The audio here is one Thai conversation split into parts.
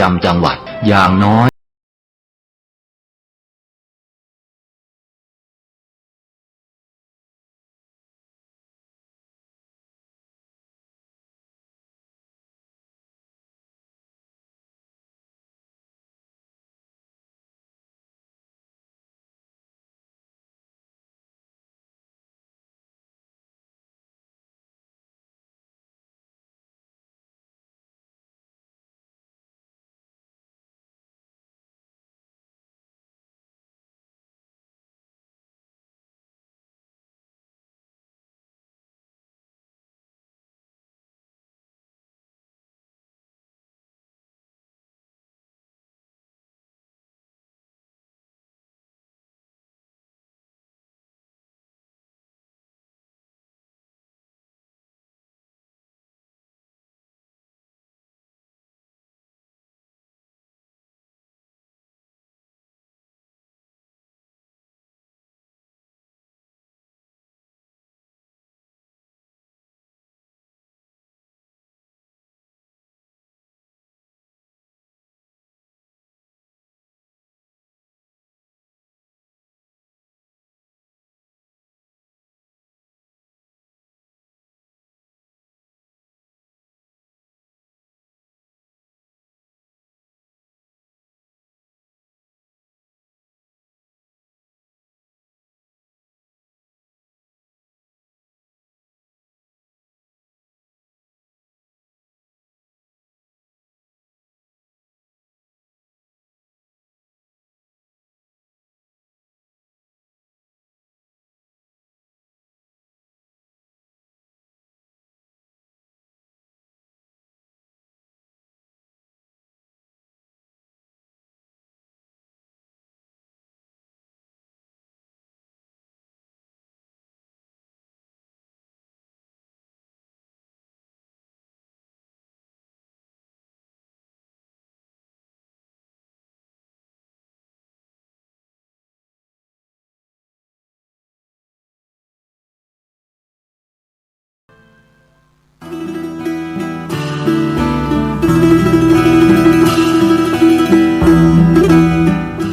จำจังหวัดอย่างน้อย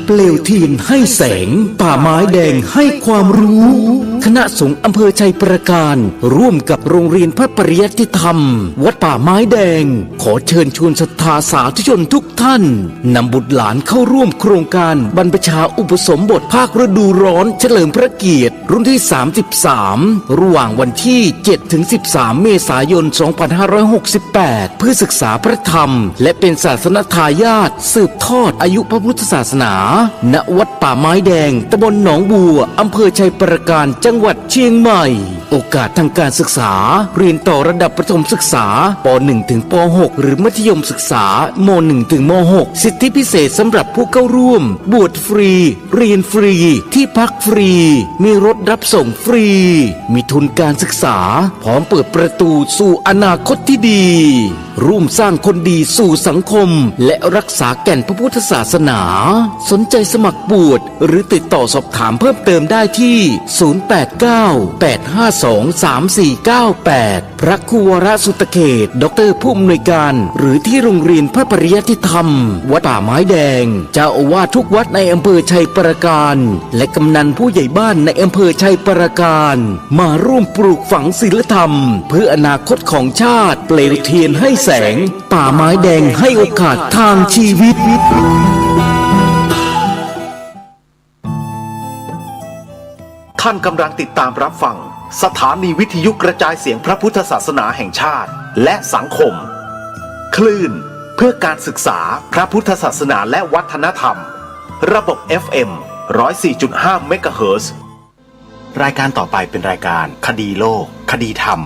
เปลวเทียนให้แสงป่าไม้แดงให้ความรู้คณะสงฆ์อำเภอชัยประการร่วมกับโรงเรียนพระปริยัติธรรมวัดป่าไม้แดงขอเชิญชวนศรัทธาสาธุชนทุกท่านนำบุตรหลานเข้าร่วมโครงการบรรพชาอุปสมบทภาคฤดูร้อนเฉลิมพระเกียรติรุ่นที่33ระหว่างวันที่7-13เมษายน2568เพื่อศึกษาพระธรรมและเป็นศาสนทายาทสืบทอดอายุพระพุทธศาสนาณวัดป่าไม้แดงตำบลหนองบัวอำเภอชัยประการจังหวัดเชียงใหม่โอกาสทางการศึกษาเรียนต่อระดับประถมศึกษาป .1 ถึงป .6 หรือมัธยมศึกษาม.1 ถึงม .6 สิทธิพิเศษสำหรับผู้เข้าร่วมบวชฟรีเรียนฟรีที่พักฟรีมีรถรับส่งฟรีมีทุนการศึกษาพร้อมเปิดประตูสู่อนาคตที่ดีร่วมสร้างคนดีสู่สังคมและรักษาแก่นพระพุทธศาสนาสนใจสมัครบวชหรือติดต่อสอบถามเพิ่มเติมได้ที่ 089-852-3498 พระครูวรสุตเขตดร.ผู้อำนวยการหรือที่โรงเรียนพระปริยัติธรรมวัดป่าไม้แดงเจ้าอาวาสทุกวัดในอำเภอชัยประการและกำนันผู้ใหญ่บ้านในอำเภอชัยประการมาร่วมปลูกฝังศีลธรรมเพื่ออนาคตของชาติเปลวเทียนให้แสงป่าไม้แดงให้โอกาสทางชีวิตท่านกำลังติดตามรับฟังสถานีวิทยุกระจายเสียงพระพุทธศาสนาแห่งชาติและสังคมคลื่นเพื่อการศึกษาพระพุทธศาสนาและวัฒนธรรมระบบ FM 104.5 เมกะเฮิรตซ์รายการต่อไปเป็นรายการคดีโลกคดีธรรม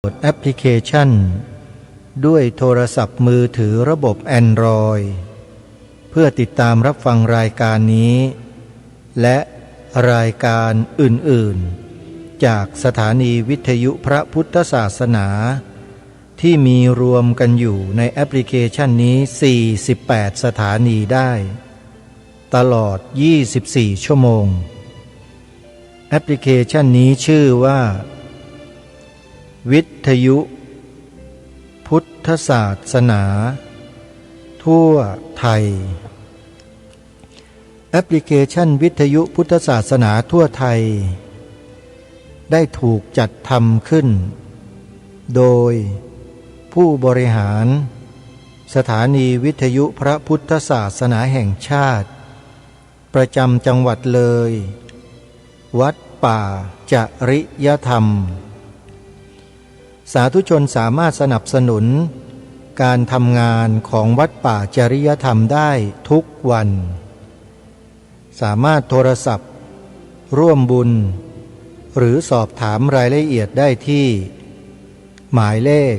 โหลดแอปพลิเคชันด้วยโทรศัพท์มือถือระบบ Android เพื่อติดตามรับฟังรายการนี้และรายการอื่นๆจากสถานีวิทยุพระพุทธศาสนาที่มีรวมกันอยู่ในแอปพลิเคชันนี้48สถานีได้ตลอด24ชั่วโมงแอปพลิเคชันนี้ชื่อว่าวิทยุพุทธศาสนาทั่วไทยแอปพลิเคชันวิทยุพุทธศาสนาทั่วไทยได้ถูกจัดทำขึ้นโดยผู้บริหารสถานีวิทยุพระพุทธศาสนาแห่งชาติประจำจังหวัดเลยวัดป่าจริยธรรมสาธุชนสามารถสนับสนุนการทำงานของวัดป่าจริยธรรมได้ทุกวันสามารถโทรศัพท์ร่วมบุญหรือสอบถามรายละเอียดได้ที่หมายเลข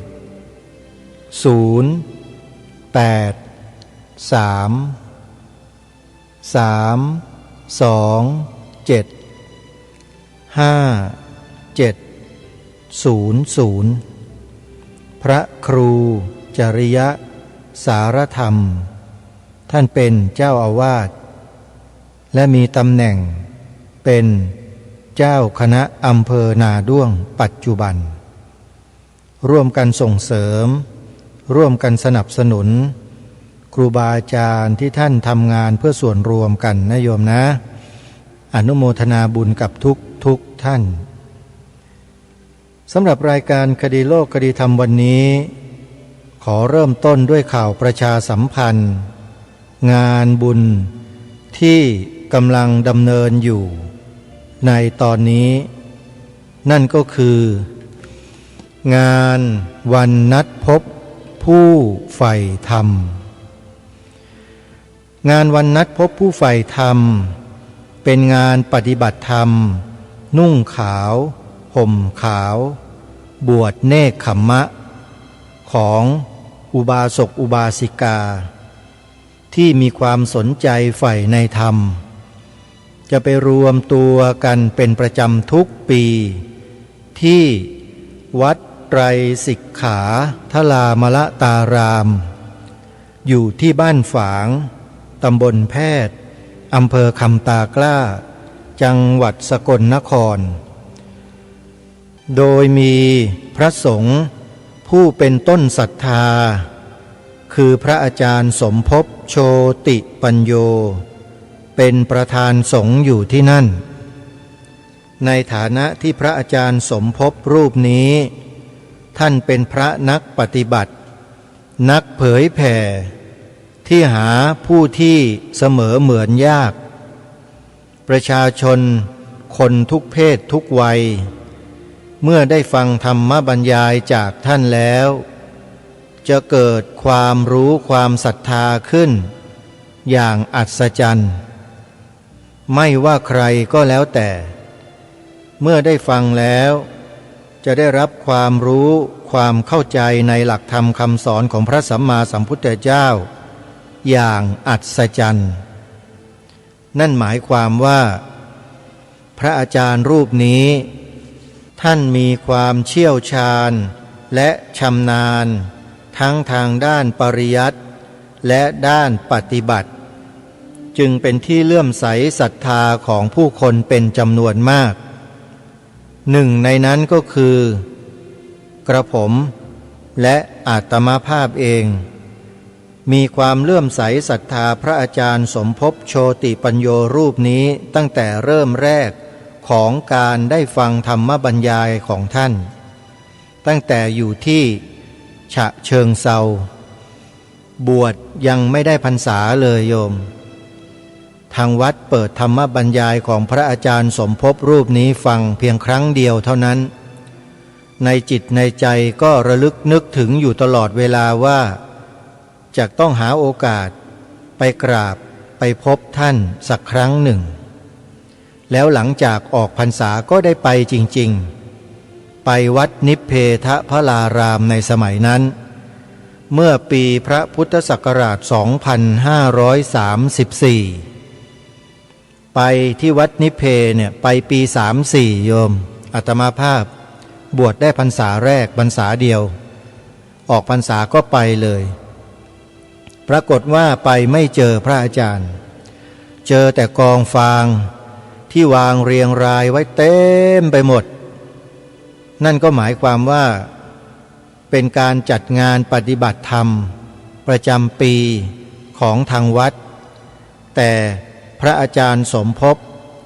083-327-5700พระครูจริยสารธรรมท่านเป็นเจ้าอาวาสและมีตำแหน่งเป็นเจ้าคณะอำเภอนาด้วงปัจจุบันร่วมกันส่งเสริมร่วมกันสนับสนุนครูบาอาจารย์ที่ท่านทำงานเพื่อส่วนรวมกันนะโยมนะอนุโมทนาบุญกับทุกท่านสำหรับรายการคดีโลกคดีธรรมวันนี้ขอเริ่มต้นด้วยข่าวประชาสัมพันธ์งานบุญที่กำลังดำเนินอยู่ในตอนนี้นั่นก็คืองานวันนัดพบผู้ใฝ่ธรรมงานวันนัดพบผู้ใฝ่ธรรมเป็นงานปฏิบัติธรรมนุ่งขาวห่มขาวบวชเนกขัมมะของอุบาสกอุบาสิกาที่มีความสนใจใฝ่ในธรรมจะไปรวมตัวกันเป็นประจำทุกปีที่วัดไตรสิกขาทลามละตารามอยู่ที่บ้านฝางตำบลแพทย์อำเภอคำตากล้าจังหวัดสกลนครโดยมีพระสงฆ์ผู้เป็นต้นศรัทธาคือพระอาจารย์สมภพโชติปัญโยเป็นประธานสงฆ์อยู่ที่นั่นในฐานะที่พระอาจารย์สมภพรูปนี้ท่านเป็นพระนักปฏิบัตินักเผยแผ่ที่หาผู้ที่เสมอเหมือนยากประชาชนคนทุกเพศทุกวัยเมื่อได้ฟังธรรมบรรยายจากท่านแล้วจะเกิดความรู้ความศรัทธาขึ้นอย่างอัศจรรย์ไม่ว่าใครก็แล้วแต่เมื่อได้ฟังแล้วจะได้รับความรู้ความเข้าใจในหลักธรรมคำสอนของพระสัมมาสัมพุทธเจ้าอย่างอัศจรรย์นั่นหมายความว่าพระอาจารย์รูปนี้ท่านมีความเชี่ยวชาญและชำนาญทั้งทางด้านปริยัติและด้านปฏิบัติจึงเป็นที่เลื่อมใสศรัทธาของผู้คนเป็นจำนวนมากหนึ่งในนั้นก็คือกระผมและอาตมาภาพเองมีความเลื่อมใสศรัทธาพระอาจารย์สมภพโชติปัญโยรูปนี้ตั้งแต่เริ่มแรกของการได้ฟังธรรมบรรยายของท่านตั้งแต่อยู่ที่ฉะเชิงเซาบวชยังไม่ได้พรรษาเลยโยมทางวัดเปิดธรรมบรรยายของพระอาจารย์สมภพรูปนี้ฟังเพียงครั้งเดียวเท่านั้นในจิตในใจก็ระลึกนึกถึงอยู่ตลอดเวลาว่าจะต้องหาโอกาสไปกราบไปพบท่านสักครั้งหนึ่งแล้วหลังจากออกพรรษาก็ได้ไปจริงๆ ไปวัดนิพเพทพรารามในสมัยนั้นเมื่อปีพระพุทธศักราช 2534 ไปที่วัดนิพเพเนี่ยไปปี 34 โยมอาตมาภาพบวชได้พรรษาแรกพรรษาเดียวออกพรรษาก็ไปเลยปรากฏว่าไปไม่เจอพระอาจารย์เจอแต่กองฟางที่วางเรียงรายไว้เต็มไปหมดนั่นก็หมายความว่าเป็นการจัดงานปฏิบัติธรรมประจำปีของทางวัดแต่พระอาจารย์สมภพ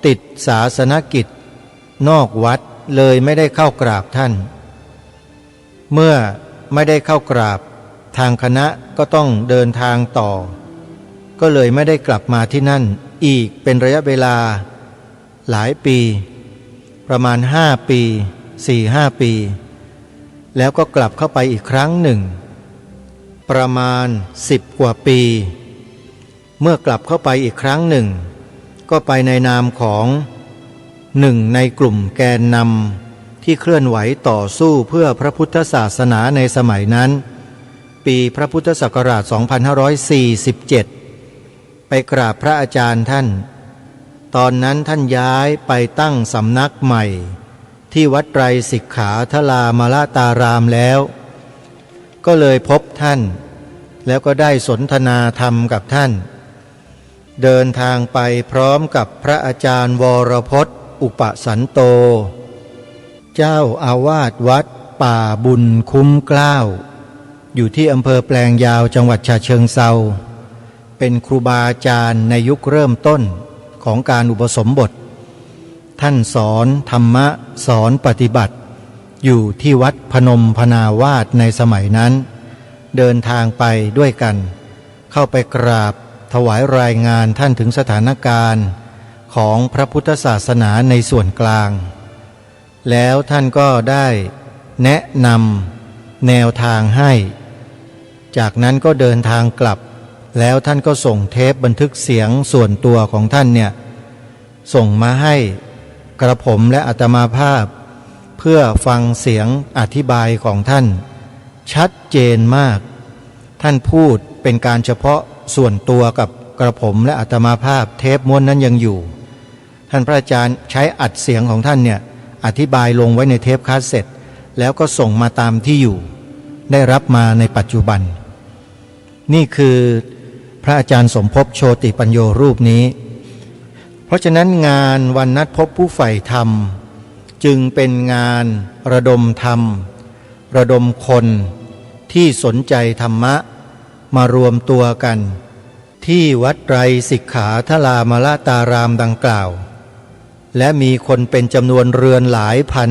ติดศาสนกิจนอกวัดเลยไม่ได้เข้ากราบท่านเมื่อไม่ได้เข้ากราบทางคณะก็ต้องเดินทางต่อก็เลยไม่ได้กลับมาที่นั่นอีกเป็นระยะเวลาหลายปีประมาณ5 ปี 4-5 ปีแล้วก็กลับเข้าไปอีกครั้งหนึ่งประมาณ10 กว่าปีเมื่อกลับเข้าไปอีกครั้งหนึ่งก็ไปในนามของหนึ่งในกลุ่มแกนนำที่เคลื่อนไหวต่อสู้เพื่อพระพุทธศาสนาในสมัยนั้นปีพระพุทธศักราช 2547 ไปกราบพระอาจารย์ท่านตอนนั้นท่านย้ายไปตั้งสำนักใหม่ที่วัดไตรสิกขาทลามลตารามแล้วก็เลยพบท่านแล้วก็ได้สนทนาธรรมกับท่านเดินทางไปพร้อมกับพระอาจารย์วรพจน์อุปสันโตเจ้าอาวาสวัดป่าบุญคุ้มเกล้าอยู่ที่อำเภอแปลงยาวจังหวัดฉะเชิงเทราเป็นครูบาอาจารย์ในยุคเริ่มต้นของการอุปสมบทท่านสอนธรรมะสอนปฏิบัติอยู่ที่วัดพนมพนาวาสในสมัยนั้นเดินทางไปด้วยกันเข้าไปกราบถวายรายงานท่านถึงสถานการณ์ของพระพุทธศาสนาในส่วนกลางแล้วท่านก็ได้แนะนำแนวทางให้จากนั้นก็เดินทางกลับแล้วท่านก็ส่งเทปบันทึกเสียงส่วนตัวของท่านเนี่ยส่งมาให้กระผมและอาตมาภาพเพื่อฟังเสียงอธิบายของท่านชัดเจนมากท่านพูดเป็นการเฉพาะส่วนตัวกับกระผมและอาตมาภาพเทปม้วนนั้นยังอยู่ท่านพระอาจารย์ใช้อัดเสียงของท่านเนี่ยอธิบายลงไว้ในเทปคาสเซ็ตแล้วก็ส่งมาตามที่อยู่ได้รับมาในปัจจุบันนี่คือพระอาจารย์สมภพโชติปัญโยรูปนี้เพราะฉะนั้นงานวันนัดพบผู้ใฝ่ธรรมจึงเป็นงานระดมธรรมระดมคนที่สนใจธรรมะมารวมตัวกันที่วัดไตรสิกขาทลามลตารามดังกล่าวและมีคนเป็นจำนวนเรือนหลายพัน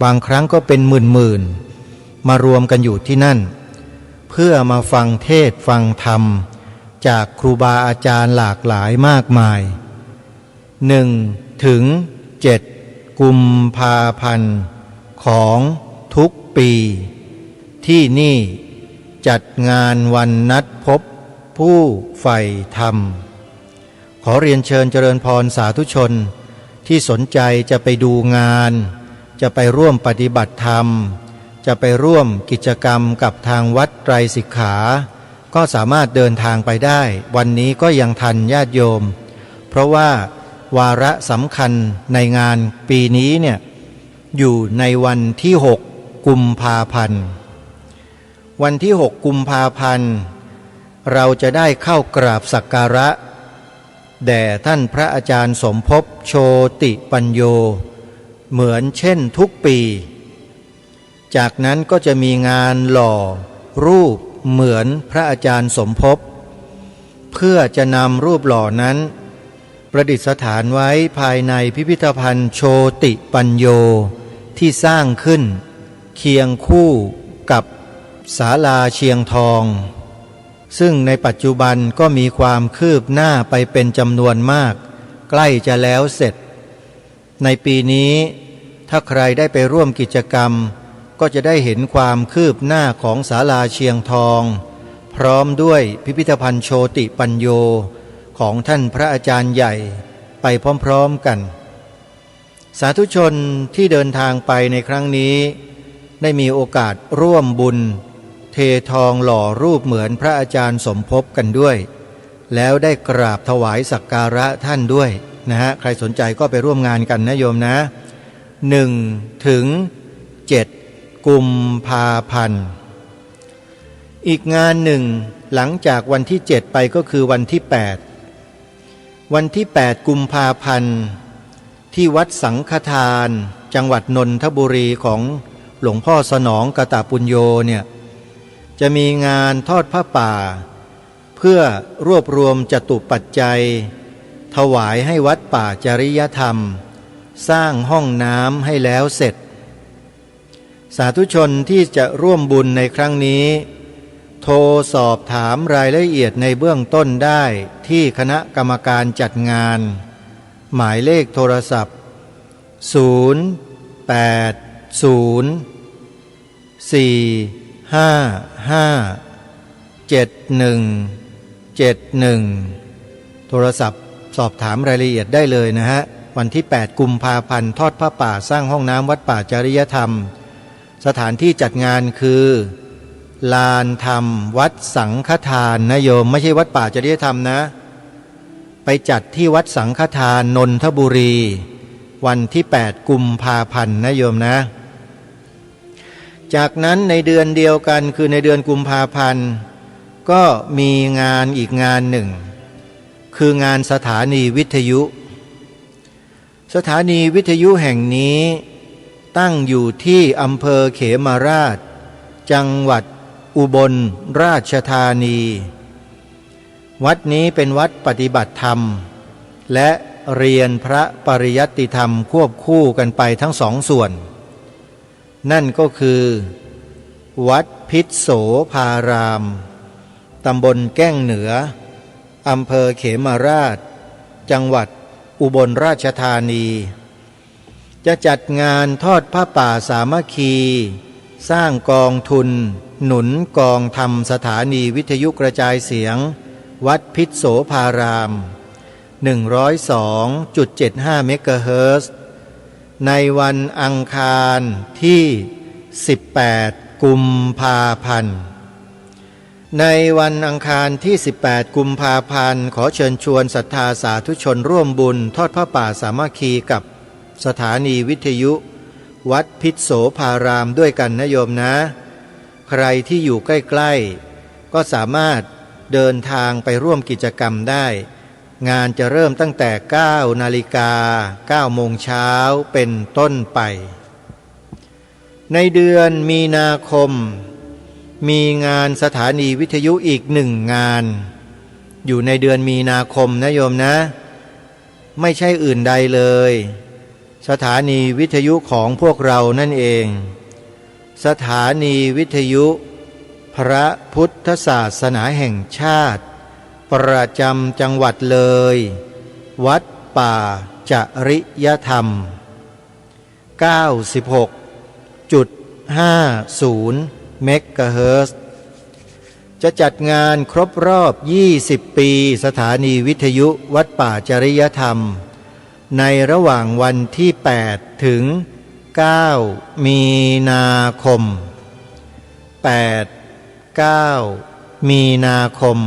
บางครั้งก็เป็นหมื่นมารวมกันอยู่ที่นั่นเพื่อมาฟังเทศน์ฟังธรรมจากครูบาอาจารย์หลากหลายมากมาย1 ถึง 7 กุมภาพันธ์ของทุกปีที่นี่จัดงานวันนัดพบผู้ใฝ่ธรรมขอเรียนเชิญเจริญพรสาธุชนที่สนใจจะไปดูงานจะไปร่วมปฏิบัติธรรมจะไปร่วมกิจกรรมกับทางวัดไตรสิกขาก็สามารถเดินทางไปได้วันนี้ก็ยังทันญาติโยมเพราะว่าวาระสำคัญในงานปีนี้เนี่ยอยู่ในวันที่6 กุมภาพันธ์วันที่6 กุมภาพันธ์เราจะได้เข้ากราบสักการะแด่ท่านพระอาจารย์สมภพโชติปัญโยเหมือนเช่นทุกปีจากนั้นก็จะมีงานหล่อรูปเหมือนพระอาจารย์สมภพเพื่อจะนำรูปหล่อนั้นประดิษฐานไว้ภายในพิพิธภัณฑ์โชติปัญโยที่สร้างขึ้นเคียงคู่กับศาลาเชียงทองซึ่งในปัจจุบันก็มีความคืบหน้าไปเป็นจำนวนมากใกล้จะแล้วเสร็จในปีนี้ถ้าใครได้ไปร่วมกิจกรรมก็จะได้เห็นความคืบหน้าของศาลาเชียงทองพร้อมด้วยพิพิธภัณฑ์โชติปัญโยของท่านพระอาจารย์ใหญ่ไปพร้อมๆกัน สาธุชนที่เดินทางไปในครั้งนี้ได้มีโอกาสร่วมบุญเททองหล่อรูปเหมือนพระอาจารย์สมภพกันด้วยแล้วได้กราบถวายสักการะท่านด้วยนะฮะใครสนใจก็ไปร่วมงานกันนะโยมนะ1 ถึง 7 กุมภาพันธ์อีกงานหนึ่งหลังจากวันที่7ไปก็คือวันที่8วันที่8กุมภาพันธ์ที่วัดสังฆทานจังหวัดนนทบุรีของหลวงพ่อสนองกตปุญโญเนี่ยจะมีงานทอดผ้าป่าเพื่อรวบรวมจตุปัจจัยถวายให้วัดป่าจริยธรรมสร้างห้องน้ำให้แล้วเสร็จสาธุชนที่จะร่วมบุญในครั้งนี้โทรสอบถามรายละเอียดในเบื้องต้นได้ที่คณะกรรมการจัดงานหมายเลขโทรศัพท์080-455-7171โทรศัพท์สอบถามรายละเอียดได้เลยนะฮะวันที่8กุมภาพันธ์ทอดผ้าป่าสร้างห้องน้ำวัดป่าจริยธรรมสถานที่จัดงานคือลานธรรมวัดสังฆทานนะโยมไม่ใช่วัดป่าจริยธรรมนะไปจัดที่วัดสังฆทานนนทบุรีวันที่8กุมภาพันธ์นะโยมนะจากนั้นในเดือนเดียวกันคือในเดือนกุมภาพันธ์ก็มีงานอีกงานหนึ่งคืองานสถานีวิทยุสถานีวิทยุแห่งนี้ตั้งอยู่ที่อำเภอเขมราชจังหวัดอุบลราชธานีวัดนี้เป็นวัดปฏิบัติธรรมและเรียนพระปริยัติธรรมควบคู่กันไปทั้งสองส่วนนั่นก็คือวัดพิษโสภารามตำบลแก้งเหนืออำเภอเขมราชจังหวัดอุบลราชธานีจะจัดงานทอดผ้าป่าสามัคคีสร้างกองทุนหนุนกองธรรมสถานีวิทยุกระจายเสียงวัดพิษโสภาราม 102.75 เมกะเฮิรตซ์ในวันอังคารที่18กุมภาพันธ์ในวันอังคารที่18กุมภาพันธ์ขอเชิญชวนศรัทธาสาธุชนร่วมบุญทอดผ้าป่าสามัคคีกับสถานีวิทยุวัดพิษโสภารามด้วยกันนะโยมนะใครที่อยู่ใกล้ๆก็สามารถเดินทางไปร่วมกิจกรรมได้งานจะเริ่มตั้งแต่ 9 นาฬิกา 9 โมงเช้าเป็นต้นไปในเดือนมีนาคมมีงานสถานีวิทยุอีก1 งานอยู่ในเดือนมีนาคมนะโยมนะไม่ใช่อื่นใดเลยสถานีวิทยุของพวกเรานั่นเองสถานีวิทยุพระพุทธศาสนาแห่งชาติประจำจังหวัดเลยวัดป่าจริยธรรม 96.50 เมกะเฮิรตซ์จะจัดงานครบรอบ20 ปีสถานีวิทยุวัดป่าจริยธรรมในระหว่างวันที่8ถึง9มีนาคม8-9 มีนาคม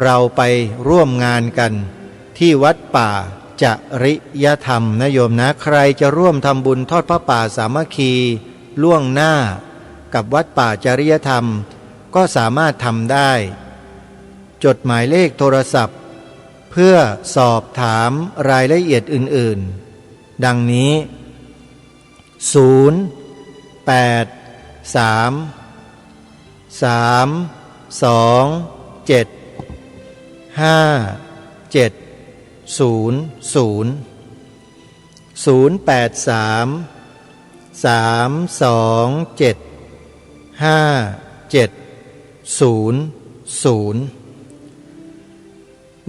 เราไปร่วมงานกันที่วัดป่าจริยธรรมนะโยมนะใครจะร่วมทำบุญทอดผ้าป่าสามัคคีล่วงหน้ากับวัดป่าจริยธรรมก็สามารถทำได้จดหมายเลขโทรศัพท์เพื่อสอบถามรายละเอียดอื่นๆดังนี้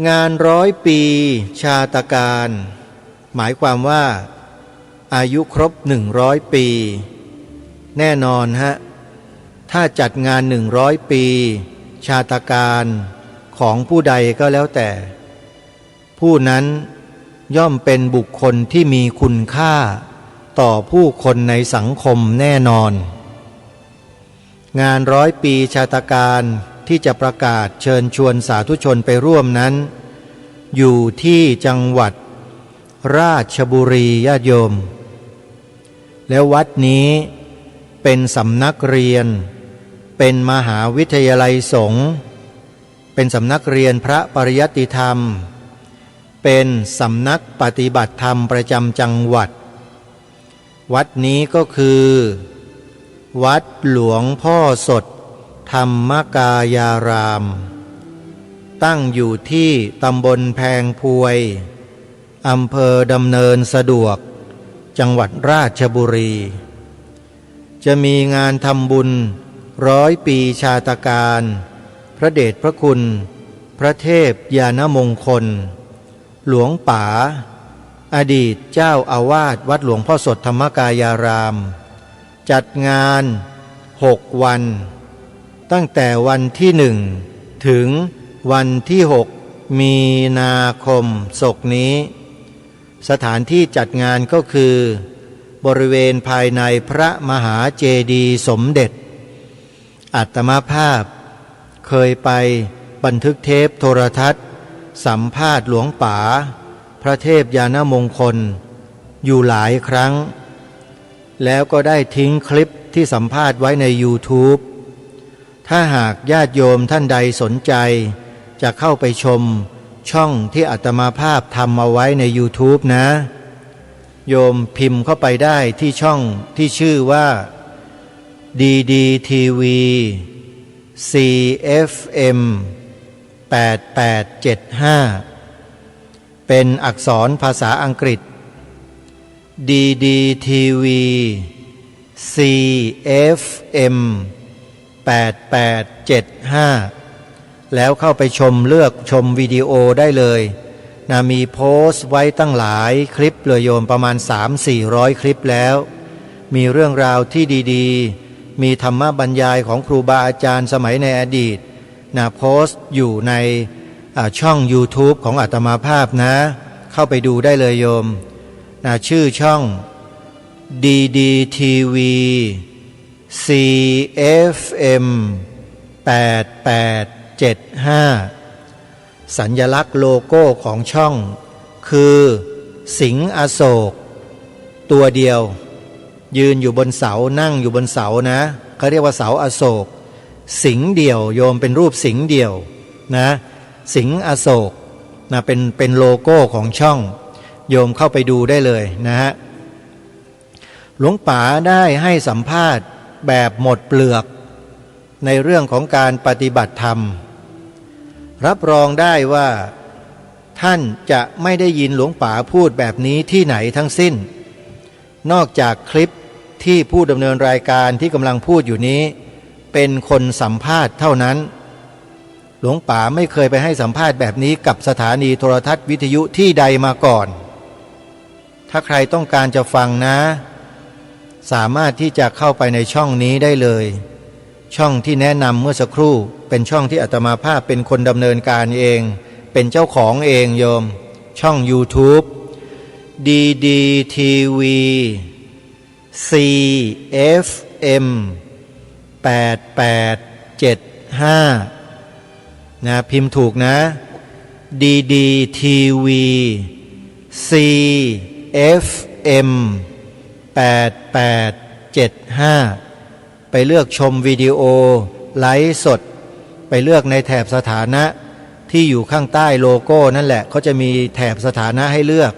งาน100 ปีชาตการหมายความว่าอายุครบ100 ปีแน่นอนฮะถ้าจัดงาน100 ปีชาตการของผู้ใดก็แล้วแต่ผู้นั้น ย่อมเป็นบุคคลที่มีคุณค่าต่อผู้คนในสังคมแน่นอน งาน100 ปีชาตการที่จะประกาศเชิญชวนสาธุชนไปร่วมนั้นอยู่ที่จังหวัดราชบุรีญาติโยมแล้ววัดนี้เป็นสำนักเรียนเป็นมหาวิทยาลัยสงฆ์เป็นสำนักเรียนพระปริยัติธรรมเป็นสำนักปฏิบัติธรรมประจำจังหวัดวัดนี้ก็คือวัดหลวงพ่อสดธรรมกายารามตั้งอยู่ที่ตำบลแพงพวยอำเภอดำเนินสะดวกจังหวัดราชบุรีจะมีงานทำบุญ100 ปีชาตการพระเดชพระคุณพระเทพญาณมงคลหลวงป๋าอดีตเจ้าอาวาสวัดหลวงพ่อสดธรรมกายารามจัดงาน6 วันตั้งแต่วันที่1ถึงวันที่6มีนาคมศกนี้สถานที่จัดงานก็คือบริเวณภายในพระมหาเจดีย์สมเด็จอาตมาภาพเคยไปบันทึกเทปโทรทัศน์สัมภาษณ์หลวงป๋าพระเทพญาณมงคลอยู่หลายครั้งแล้วก็ได้ทิ้งคลิปที่สัมภาษณ์ไว้ใน YouTube ถ้าหากญาติโยมท่านใดสนใจจะเข้าไปชมช่องที่อาตมาภาพทำเอาไว้ใน YouTube นะโยมพิมพ์เข้าไปได้ที่ช่องที่ชื่อว่า DDTV CFM 8875เป็นอักษรภาษาอังกฤษ DDTV CFM 8875แล้วเข้าไปเลือกชมวิดีโอได้เลยนะมีโพสต์ไว้ตั้งหลายคลิปเลยโยมประมาณ 3-400 คลิปแล้วมีเรื่องราวที่ดีๆมีธรรมบรรยายของครูบาอาจารย์สมัยในอดีตนะโพสต์อยู่ในช่อง YouTube ของอาตมาภาพนะเข้าไปดูได้เลยโยมนะชื่อช่อง DDTV CFM 8875สัญลักษณ์โลโก้ของช่องคือสิงห์อโศกตัวเดียวยืนอยู่บนเสานั่งอยู่บนเสานะเขาเรียกว่าเสาอโศกสิงห์เดี่ยวโยมเป็นรูปสิงห์เดี่ยวนะสิงห์อโศกนะเป็นโลโก้ของช่องโยมเข้าไปดูได้เลยนะฮะหลวงป๋าได้ให้สัมภาษณ์แบบหมดเปลือกในเรื่องของการปฏิบัติธรรมรับรองได้ว่าท่านจะไม่ได้ยินหลวงป๋าพูดแบบนี้ที่ไหนทั้งสิ้นนอกจากคลิปที่ผู้ดำเนินรายการที่กำลังพูดอยู่นี้เป็นคนสัมภาษณ์เท่านั้นหลวงป๋าไม่เคยไปให้สัมภาษณ์แบบนี้กับสถานีโทรทัศน์วิทยุที่ใดมาก่อนถ้าใครต้องการจะฟังนะสามารถที่จะเข้าไปในช่องนี้ได้เลยช่องที่แนะนำเมื่อสักครู่เป็นช่องที่อาตมาภาพเป็นคนดำเนินการเองเป็นเจ้าของเองโยมช่อง YouTube DDTV CFM 8875นะพิมพ์ถูกนะ DDTV CFM 8875ไปเลือกชมวิดีโอไลฟ์สดไปเลือกในแถบสถานะที่อยู่ข้างใต้โลโก้นั่นแหละเขาจะมีแถบสถานะให้เลือก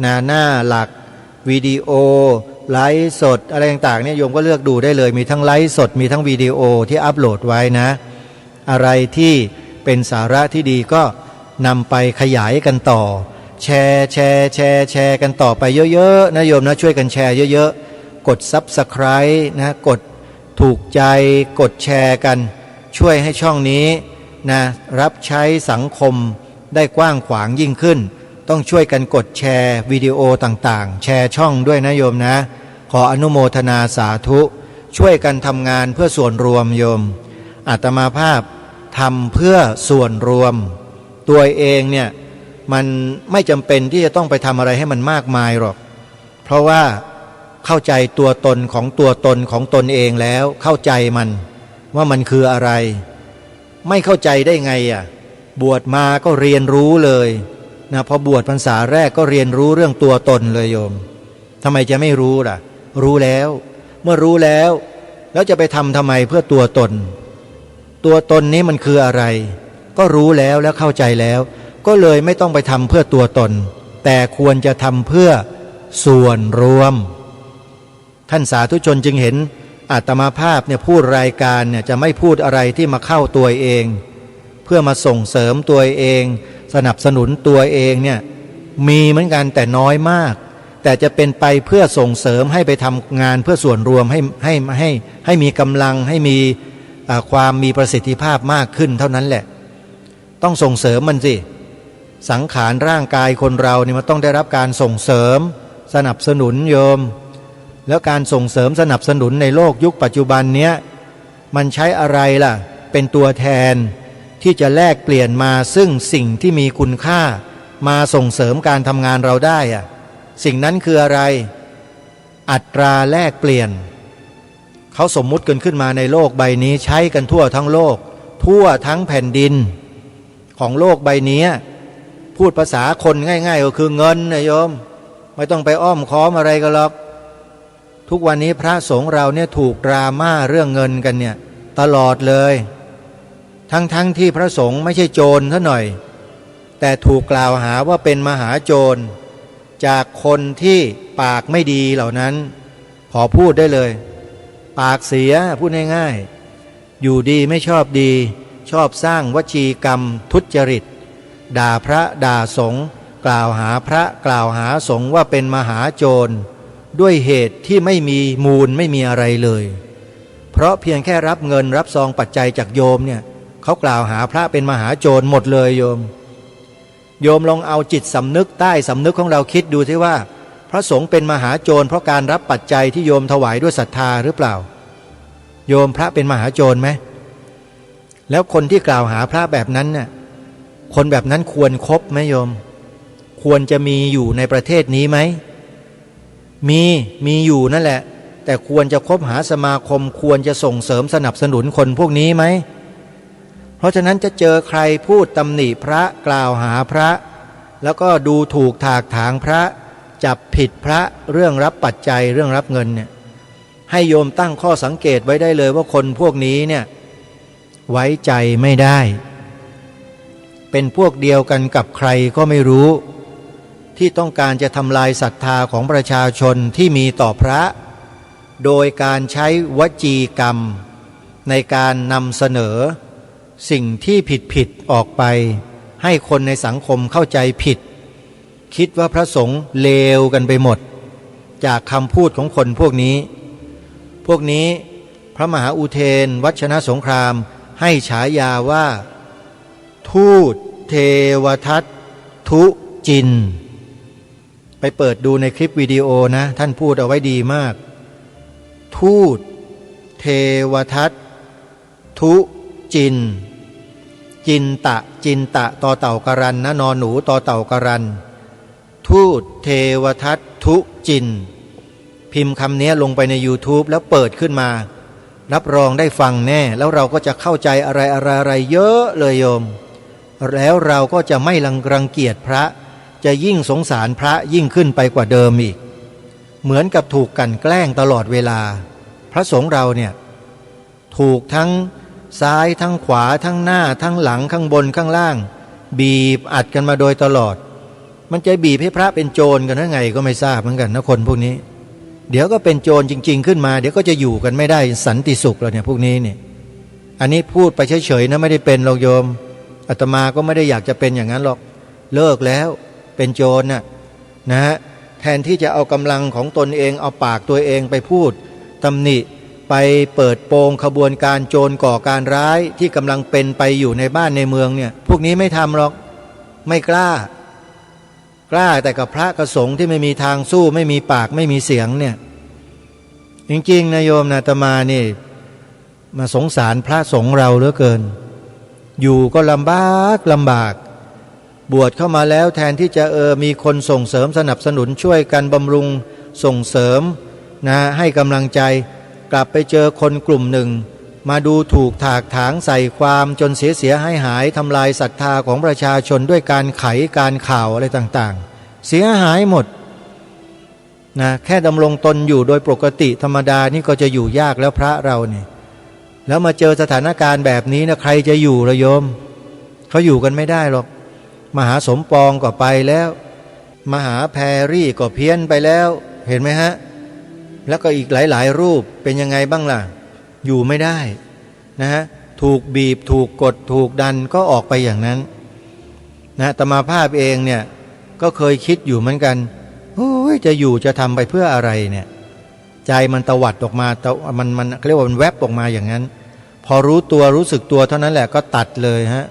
หน้าหลักวิดีโอไลฟ์สดอะไรต่างๆเนี่ยโยมก็เลือกดูได้เลยมีทั้งไลฟ์สดมีทั้งวิดีโอที่อัปโหลดไว้นะอะไรที่เป็นสาระที่ดีก็นำไปขยายกันต่อแชร์กันต่อไปเยอะๆนะโยมนะช่วยกันแชร์เยอะๆกด Subscribe นะกดถูกใจกดแชร์กันช่วยให้ช่องนี้นะรับใช้สังคมได้กว้างขวางยิ่งขึ้นต้องช่วยกันกดแชร์วิดีโอต่างๆแชร์ช่องด้วยนะโยมนะขออนุโมทนาสาธุช่วยกันทำงานเพื่อส่วนรวมโยมอาตมาภาพทำเพื่อส่วนรวมตัวเองเนี่ย มันไม่จำเป็นที่จะต้องไปทำอะไรให้มันมากมายหรอกเพราะว่าเข้าใจตัวตนของตัวตนของตนเองแล้วเข้าใจมันว่ามันคืออะไรไม่เข้าใจได้ไงบวชมาก็เรียนรู้เลยนะพอบวชพรรษาแรกก็เรียนรู้เรื่องตัวตนเลยโยมทำไมจะไม่รู้ล่ะรู้แล้วเมื่อรู้แล้วจะไปทำไมเพื่อตัวตนตัวตนนี้มันคืออะไรก็รู้แล้วเข้าใจแล้วก็เลยไม่ต้องไปทำเพื่อตัวตนแต่ควรจะทำเพื่อส่วนรวมท่านสาธุชนจึงเห็นอาตมาภาพเนี่ยพูดรายการเนี่ยจะไม่พูดอะไรที่มาเข้าตัวเองเพื่อมาส่งเสริมตัวเองสนับสนุนตัวเองเนี่ยมีเหมือนกันแต่น้อยมากแต่จะเป็นไปเพื่อส่งเสริมให้ไปทำงานเพื่อส่วนรวมให้มีกำลังให้มีความมีประสิทธิภาพมากขึ้นเท่านั้นแหละต้องส่งเสริมมันสิสังขารร่างกายคนเราเนี่ยมันต้องได้รับการส่งเสริมสนับสนุนโยมแล้วการส่งเสริมสนับสนุนในโลกยุคปัจจุบันเนี้ยมันใช้อะไรล่ะเป็นตัวแทนที่จะแลกเปลี่ยนมาซึ่งสิ่งที่มีคุณค่ามาส่งเสริมการทำงานเราได้สิ่งนั้นคืออะไรอัตราแลกเปลี่ยนเขาสมมุติกันขึ้นมาในโลกใบนี้ใช้กันทั่วทั้งโลกทั่วทั้งแผ่นดินของโลกใบนี้พูดภาษาคนง่ายๆก็คือเงินนะโยมไม่ต้องไปอ้อมค้อมอะไรกันหรอกทุกวันนี้พระสงฆ์เราเนี่ยถูกดราม่าเรื่องเงินกันเนี่ยตลอดเลยทั้งที่พระสงฆ์ไม่ใช่โจรซะหน่อยแต่ถูกกล่าวหาว่าเป็นมหาโจรจากคนที่ปากไม่ดีเหล่านั้นขอพูดได้เลยปากเสียพูดง่ายๆอยู่ดีไม่ชอบดีชอบสร้างวจีกรรมทุจริตด่าพระด่าสงฆ์กล่าวหาพระกล่าวหาสงฆ์ว่าเป็นมหาโจรด้วยเหตุที่ไม่มีมูลไม่มีอะไรเลยเพราะเพียงแค่รับเงินรับซองปัจจัยจากโยมเนี่ยเขากล่าวหาพระเป็นมหาโจรหมดเลยโยมลองเอาจิตสำนึกใต้สำนึกของเราคิดดูสิว่าพระสงฆ์เป็นมหาโจรเพราะการรับปัจจัยที่โยมถวายด้วยศรัทธาหรือเปล่าโยมพระเป็นมหาโจรไหมแล้วคนที่กล่าวหาพระแบบนั้นน่ะคนแบบนั้นควรครบไหมโยมควรจะมีอยู่ในประเทศนี้ไหมมีอยู่นั่นแหละแต่ควรจะคบหาสมาคมควรจะส่งเสริมสนับสนุนคนพวกนี้ไหมเพราะฉะนั้นจะเจอใครพูดตำหนิพระกล่าวหาพระแล้วก็ดูถูกถากถางพระจับผิดพระเรื่องรับปัจจัยเรื่องรับเงินเนี่ยให้โยมตั้งข้อสังเกตไว้ได้เลยว่าคนพวกนี้เนี่ยไว้ใจไม่ได้เป็นพวกเดียวกันกับใครก็ไม่รู้ที่ต้องการจะทำลายศรัทธาของประชาชนที่มีต่อพระโดยการใช้วจีกรรมในการนำเสนอสิ่งที่ผิดออกไปให้คนในสังคมเข้าใจผิดคิดว่าพระสงฆ์เลวกันไปหมดจากคำพูดของคนพวกนี้พระมหาอุเทนวัชรสงครามให้ฉายาว่าทูตเทวทัตทุจินไปเปิดดูในคลิปวิดีโอนะท่านพูดเอาไว้ดีมากทูตเทวทัตทุจินจินตะต่อเต่ากรันนะนอนหนูต่อเต่ากรันทูตเทวทัตทุจินพิมพ์คำนี้ลงไปใน YouTube แล้วเปิดขึ้นมารับรองได้ฟังแน่แล้วเราก็จะเข้าใจอะไรเยอะเลยโยมแล้วเราก็จะไม่รังเกียจพระจะยิ่งสงสารพระยิ่งขึ้นไปกว่าเดิมอีกเหมือนกับถูกกลั่นแกล้งตลอดเวลาพระสงฆ์เราเนี่ยถูกทั้งซ้ายทั้งขวาทั้งหน้าทั้งหลังข้างบนข้างล่างบีบอัดกันมาโดยตลอดมันจะบีบให้พระเป็นโจรกันยังไงก็ไม่ทราบเหมือนกันนะคนพวกนี้เดี๋ยวก็เป็นโจรจริงๆขึ้นมาเดี๋ยวก็จะอยู่กันไม่ได้สันติสุขแล้วเนี่ยพวกนี้เนี่ยอันนี้พูดไปเฉยๆนะไม่ได้เป็นหรอกโยมอาตมาก็ไม่ได้อยากจะเป็นอย่างนั้นหรอกเลิกแล้วเป็นโจรนะฮะแทนที่จะเอากำลังของตนเองเอาปากตัวเองไปพูดตำหนิไปเปิดโปงขบวนการโจรก่อการร้ายที่กำลังเป็นไปอยู่ในบ้านในเมืองเนี่ยพวกนี้ไม่ทำหรอกไม่กล้าแต่กับพระกสงฆ์ที่ไม่มีทางสู้ไม่มีปากไม่มีเสียงเนี่ยจริงๆนะโยมนะอาตมานี่มาสงสารพระสงฆ์เราเหลือเกินอยู่ก็ลำบาก บวชเข้ามาแล้วแทนที่จะมีคนส่งเสริมสนับสนุนช่วยกันบำรุงส่งเสริมนะให้กำลังใจกลับไปเจอคนกลุ่มหนึ่งมาดูถูกถากถางใส่ความจนเสียหายทำลายศรัทธาของประชาชนด้วยการไขการข่าวอะไรต่างๆเสียหายหมดนะแค่ดำรงตนอยู่โดยปกติธรรมดานี่ก็จะอยู่ยากแล้วพระเราเนี่ยแล้วมาเจอสถานการณ์แบบนี้นะใครจะอยู่ละโยมเขาอยู่กันไม่ได้หรอกมหาสมปองก็ไปแล้วมหาแพรรี่ก็เพี้ยนไปแล้วเห็นไหมฮะแล้วก็อีกหลายๆรูปเป็นยังไงบ้างล่ะอยู่ไม่ได้นะฮะถูกบีบถูกกดถูกดันก็ออกไปอย่างนั้นนะอาตมาภาพเองเนี่ยก็เคยคิดอยู่เหมือนกันโอ้ยจะอยู่จะทำไปเพื่ออะไรเนี่ยใจมันตวัดออกมามันเรียกว่ามันแวบออกมาอย่างนั้นพอรู้ตัวรู้สึกตัวเท่านั้นแหละก็ตัดเลยฮะ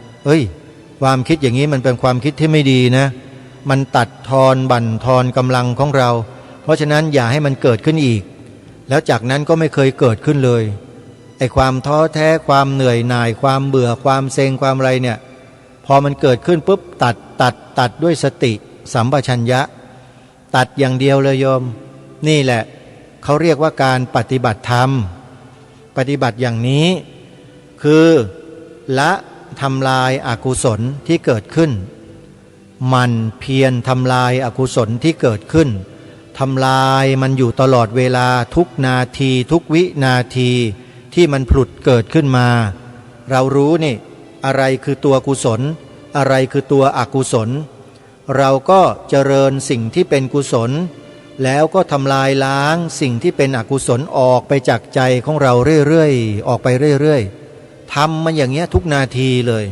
ความคิดอย่างนี้มันเป็นความคิดที่ไม่ดีนะมันตัดทอนบั่นทอนกำลังของเราเพราะฉะนั้นอย่าให้มันเกิดขึ้นอีกแล้วจากนั้นก็ไม่เคยเกิดขึ้นเลยไอ้ความท้อแท้ความเหนื่อยหน่ายความเบื่อความเซ็งความอะไรเนี่ยพอมันเกิดขึ้นปุ๊บตัดด้วยสติสัมปชัญญะตัดอย่างเดียวเลยโยมนี่แหละเขาเรียกว่าการปฏิบัติธรรมปฏิบัติอย่างนี้คือละทำลายอกุศลที่เกิดขึ้นมันเพียรทำลายอกุศลที่เกิดขึ้นทำลายมันอยู่ตลอดเวลาทุกนาทีทุกวินาทีที่มันผุดเกิดขึ้นมาเรารู้นี่อะไรคือตัวกุศลอะไรคือตัวอกุศลเราก็เจริญสิ่งที่เป็นกุศลแล้วก็ทำลายล้างสิ่งที่เป็นอกุศลออกไปจากใจของเราเรื่อยๆออกไปเรื่อยๆทำมันอย่างเงี้ยทุกนาทีเลย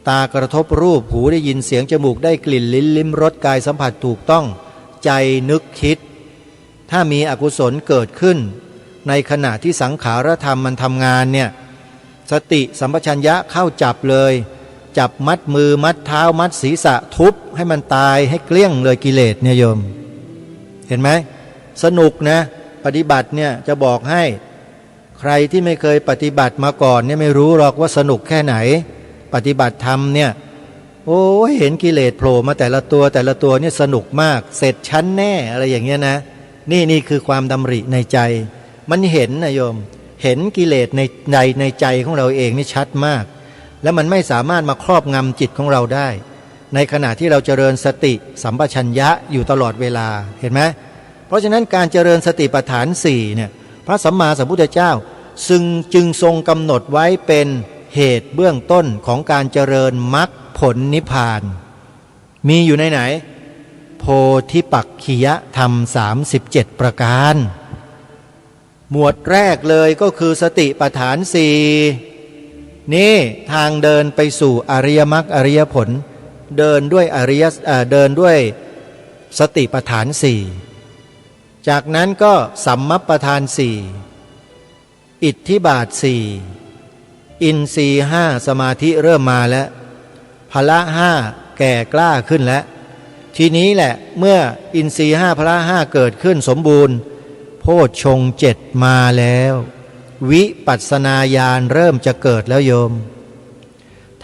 ตากระทบรูปหูได้ยินเสียงจมูกได้กลิ่นลิ้นลิ้มรสกายสัมผัสถูกต้องใจนึกคิดถ้ามีอกุศลเกิดขึ้นในขณะที่สังขารธรรมมันทำงานเนี่ยสติสัมปชัญญะเข้าจับเลยจับมัดมือมัดเท้ามัดศีรษะทุบให้มันตายให้เกลี้ยงเลยกิเลสเนี่ยโยมเห็นไหมสนุกนะปฏิบัติเนี่ยจะบอกให้ใครที่ไม่เคยปฏิบัติมาก่อนเนี่ยไม่รู้หรอกว่าสนุกแค่ไหนปฏิบัติธรรมเนี่ยโอ้ยเห็นกิเลสโผล่มาแต่ละตัวเนี่ยสนุกมากเสร็จชั้นแน่อะไรอย่างเงี้ยนะนี่คือความดำริในใจมันเห็นนะโยมเห็นกิเลสในใจของเราเองนี่ชัดมากแล้วมันไม่สามารถมาครอบงำจิตของเราได้ในขณะที่เราเจริญสติสัมปชัญญะอยู่ตลอดเวลาเห็นไหมเพราะฉะนั้นการเจริญสติปัฏฐาน4เนี่ยพระสัมมาสัมพุทธเจ้าจึงทรงกำหนดไว้เป็นเหตุเบื้องต้นของการเจริญมรรคผลนิพพานมีอยู่ในไหนโพธิปักขิยธรรม37ประการหมวดแรกเลยก็คือสติปัฏฐาน4นี่ทางเดินไปสู่อริยมรรคอริยผลเดินด้วยสติปัฏฐาน4จากนั้นก็สัมมัปปทาน4อิทธิบาท4อินทรีย์5สมาธิเริ่มมาแล้วพละ5แก่กล้าขึ้นแล้วทีนี้แหละเมื่ออินทรีย์5พละ5เกิดขึ้นสมบูรณ์โพชฌงค์7มาแล้ววิปัสสนาญาณเริ่มจะเกิดแล้วโยม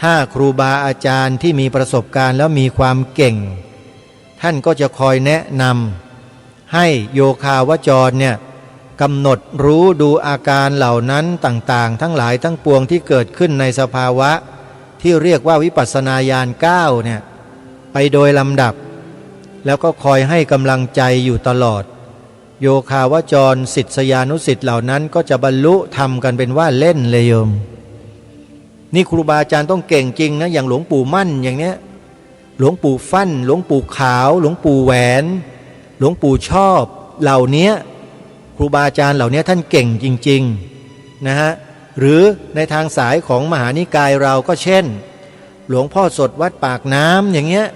ถ้าครูบาอาจารย์ที่มีประสบการณ์แล้วมีความเก่งท่านก็จะคอยแนะนำให้โยคาวจรเนี่ยกำหนดรู้ดูอาการเหล่านั้นต่างๆทั้งหลายทั้งปวงที่เกิดขึ้นในสภาวะที่เรียกว่าวิปัสสนาญาณ9เนี่ยไปโดยลำดับแล้วก็คอยให้กำลังใจอยู่ตลอดโยคาวจรศิษยานุศิษย์เหล่านั้นก็จะบรรลุทำกันเป็นว่าเล่นเลยโยมนี่ครูบาอาจารย์ต้องเก่งจริงนะอย่างหลวงปู่มั่นอย่างเนี้ยหลวงปู่ฟั่นหลวงปู่ขาวหลวงปู่แหวนหลวงปู่ชอบเหล่านี้ครูบาอาจารย์เหล่านี้ท่านเก่งจริงๆนะฮะหรือในทางสายของมหานิกายเราก็เช่นหลวงพ่อสดวัดปากน้ำอย่างเงี้ย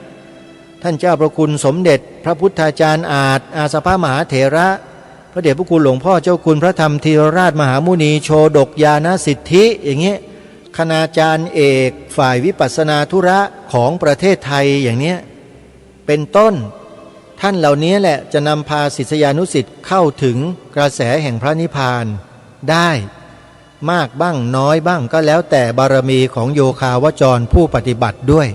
ท่านเจ้าพระคุณสมเด็จพระพุทธาจารย์อาสภมหาเถระพระเดชพระคุณหลวงพ่อเจ้าคุณพระธรรมธีรราชมหามุนีโชดกญาณสิทธิอย่างเงี้ยคณาจารย์เอกฝ่ายวิปัสสนาธุระของประเทศไทยอย่างเนี้ยเป็นต้นท่านเหล่านี้แหละจะนำพาศิษยานุศิษย์เข้าถึงกระแสแห่งพระนิพพานได้มากบ้างน้อยบ้างก็แล้วแต่บารมีของโยคาวจรผู้ปฏิบัติด้วย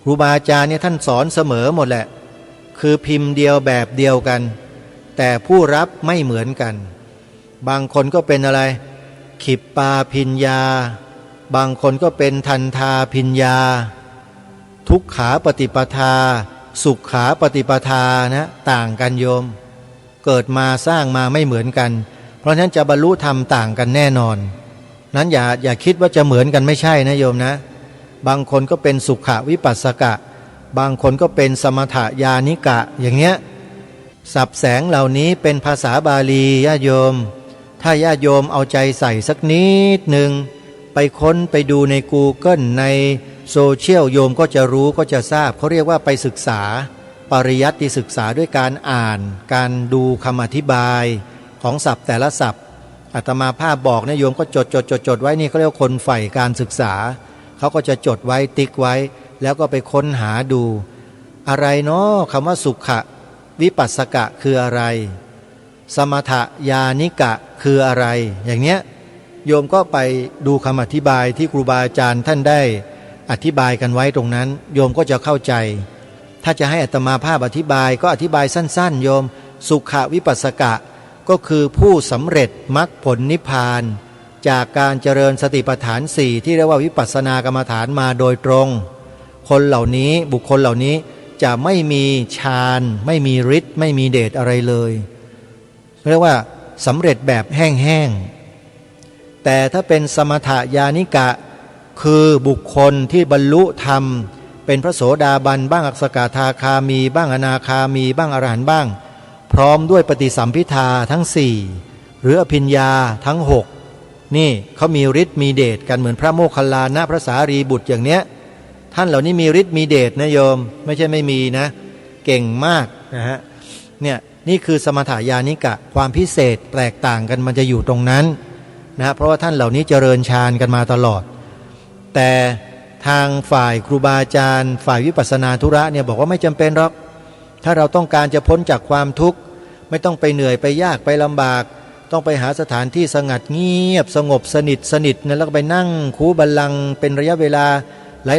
รูบาอาจารย์เนี่ยท่านสอนเสมอหมดแหละคือพิมพ์เดียวแบบเดียวกันแต่ผู้รับไม่เหมือนกันบางคนก็เป็นอะไรขิปปาพิญญาบางคนก็เป็นทันทาพิญญาทุกขาปฏิปทาสุขขาปฏิปทานะต่างกันโยมเกิดมาสร้างมาไม่เหมือนกันเพราะฉะนั้นจะบรรลุธรรมต่างกันแน่นอนนั้นอย่าคิดว่าจะเหมือนกันไม่ใช่นะโยมนะบางคนก็เป็นสุขวิปัสสกะบางคนก็เป็นสมถญาณิกะอย่างเงี้ยสับแสงเหล่านี้เป็นภาษาบาลีญาติโยมถ้าญาติโยมเอาใจใส่สักนิดหนึ่งไปค้นไปดูใน Google ในโซเชียลโยมก็จะรู้ก็จะทราบเขาเรียกว่าไปศึกษาปริยัติศึกษาด้วยการอ่านการดูคำอธิบายของศัพท์แต่ละศัพท์อาตมาภาพบอกนะโยมก็จดไว้นี่เขาเรียกคนใฝ่การศึกษาเขาก็จะจดไว้ติ๊กไว้แล้วก็ไปค้นหาดูอะไรเนาะคำว่าสุขวิปัสสกะคืออะไรสมถญาณิกะคืออะไรอย่างเนี้ยโยมก็ไปดูคำอธิบายที่ครูบาอาจารย์ท่านได้อธิบายกันไว้ตรงนั้นโยมก็จะเข้าใจถ้าจะให้อาตมาภาพอธิบายก็อธิบายสั้นๆโยมสุขวิปัสสกะก็คือผู้สำเร็จมรรคผลนิพพานจากการเจริญสติปัฏฐานสี่ที่เรียกว่าวิปัสสนากรรมฐานมาโดยตรงคนเหล่านี้บุคคลเหล่านี้จะไม่มีฌานไม่มีฤทธิ์ไม่มีเดชอะไรเลยเรียกว่าสำเร็จแบบแห้งๆแต่ถ้าเป็นสมถญาณิกะคือบุคคลที่บรรลุธรรมเป็นพระโสดาบันบ้างสกทาคามีบ้างอนาคามีบ้างอรหันต์บ้างพร้อมด้วยปฏิสัมภิทาทั้ง4หรืออภิญญาทั้ง6นี่เขามีฤทธิ์มีเดชกันเหมือนพระโมคคัลลานะพระสารีบุตรอย่างเนี้ยท่านเหล่านี้มีฤทธิ์มีเดชนะโยมไม่ใช่ไม่มีนะเก่งมากนะฮะเนี่ยนี่คือสมถญาณิกะความพิเศษแตกต่างกันมันจะอยู่ตรงนั้นนะเพราะว่าท่านเหล่านี้เจริญฌานกันมาตลอดแต่ทางฝ่ายครูบาอาจารย์ฝ่ายวิปัสสนาธุระเนี่ยบอกว่าไม่จำเป็นหรอกถ้าเราต้องการจะพ้นจากความทุกข์ไม่ต้องไปเหนื่อยไปยากไปลำบากต้องไปหาสถานที่สงัดเงียบสงบสนิทนะแล้วก็ไปนั่งคูบัลลังก์เป็นระยะเวลา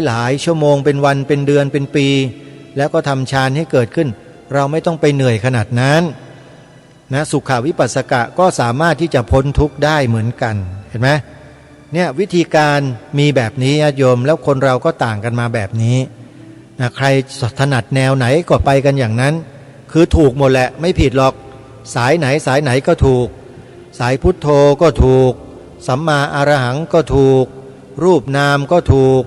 หลายชั่วโมงเป็นวันเป็นเดือนเป็นปีแล้วก็ทำฌานให้เกิดขึ้นเราไม่ต้องไปเหนื่อยขนาดนั้นนะสุขวิปัสสกะก็สามารถที่จะพ้นทุกข์ได้เหมือนกันเห็นไหมเนี่ยวิธีการมีแบบนี้โยมแล้วคนเราก็ต่างกันมาแบบนี้นะใครถนัดแนวไหนก็ไปกันอย่างนั้นคือถูกหมดแหละไม่ผิดหรอกสายไหนก็ถูกสายพุทโธก็ถูกสัมมาอรหังก็ถูกรูปนามก็ถูก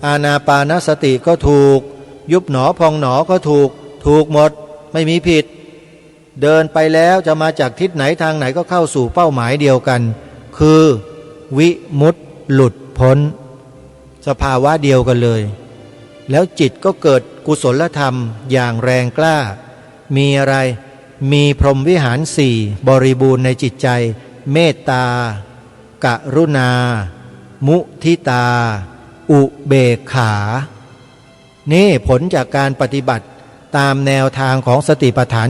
อานาปานสติก็ถูกยุบหนอพองหนอก็ถูกหมดไม่มีผิดเดินไปแล้วจะมาจากทิศไหนทางไหนก็เข้าสู่เป้าหมายเดียวกันคือวิมุตติหลุดพ้นสภาวะเดียวกันเลยแล้วจิตก็เกิดกุศลธรรมอย่างแรงกล้ามีอะไรมีพรหมวิหาร4บริบูรณ์ในจิตใจเมตตากรุณามุทิตาอุเบกขานี่ผลจากการปฏิบัติตามแนวทางของสติปัฏฐาน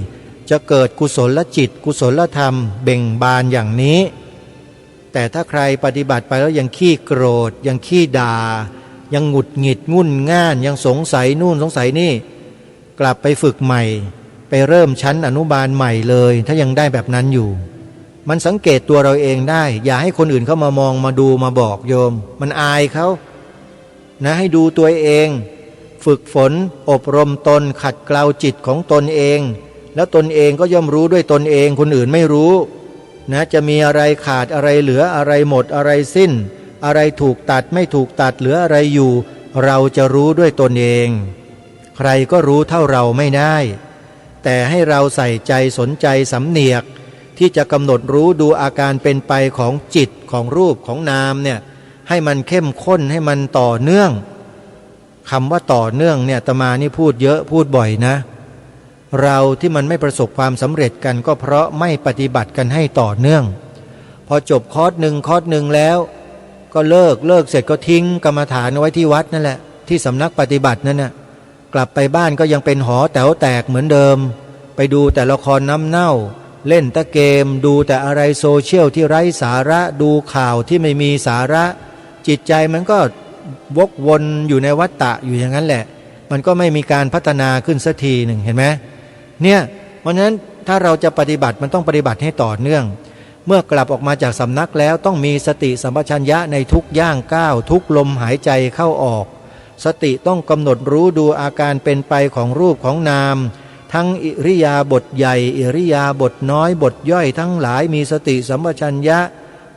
4จะเกิดกุศลจิตกุศลธรรมเบ่งบานอย่างนี้แต่ถ้าใครปฏิบัติไปแล้วยังขี้โกรธยังขี้ด่ายังหงุดหงิดงุ่นง่านยังสงสัยนู่นสงสัยนี่กลับไปฝึกใหม่ไปเริ่มชั้นอนุบาลใหม่เลยถ้ายังได้แบบนั้นอยู่มันสังเกตตัวเราเองได้อย่าให้คนอื่นเข้ามามองมาดูมาบอกโยมมันอายเขานะให้ดูตัวเองฝึกฝนอบรมตนขัดเกลาจิตของตนเองแล้วตนเองก็ย่อมรู้ด้วยตนเองคนอื่นไม่รู้นะจะมีอะไรขาดอะไรเหลืออะไรหมดอะไรสิ้นอะไรถูกตัดไม่ถูกตัดเหลืออะไรอยู่เราจะรู้ด้วยตนเองใครก็รู้เท่าเราไม่ได้แต่ให้เราใส่ใจสนใจสำเนียกที่จะกำหนดรู้ดูอาการเป็นไปของจิตของรูปของนามเนี่ยให้มันเข้มข้นให้มันต่อเนื่องคำว่าต่อเนื่องเนี่ยอาตมานี่พูดเยอะพูดบ่อยนะเราที่มันไม่ประสบความสำเร็จกันก็เพราะไม่ปฏิบัติกันให้ต่อเนื่องพอจบคอร์สหนึ่งแล้วก็เลิกเสร็จก็ทิ้งกรรมฐานไว้ที่วัดนั่นแหละที่สำนักปฏิบัตินั่นน่ะกลับไปบ้านก็ยังเป็นหอแต๋วแตกเหมือนเดิมไปดูแต่ละครน้ำเน่าเล่นแต่เกมดูแต่อะไรโซเชียลที่ไร้สาระดูข่าวที่ไม่มีสาระจิตใจมันก็ วกวนอยู่ในวัฏฏะอยู่อย่างนั้นแหละมันก็ไม่มีการพัฒนาขึ้นสักทีหนึ่งเห็นไหมเนี่ยเพราะฉะนั้นถ้าเราจะปฏิบัติมันต้องปฏิบัติให้ต่อเนื่องเมื่อกลับออกมาจากสำนักแล้วต้องมีสติสัมปชัญญะในทุกย่างก้าวทุกลมหายใจเข้าออกสติต้องกำหนดรู้ดูอาการเป็นไปของรูปของนามทั้งอิริยาบถใหญ่อิริยาบถน้อยบทย่อยทั้งหลายมีสติสัมปชัญญะ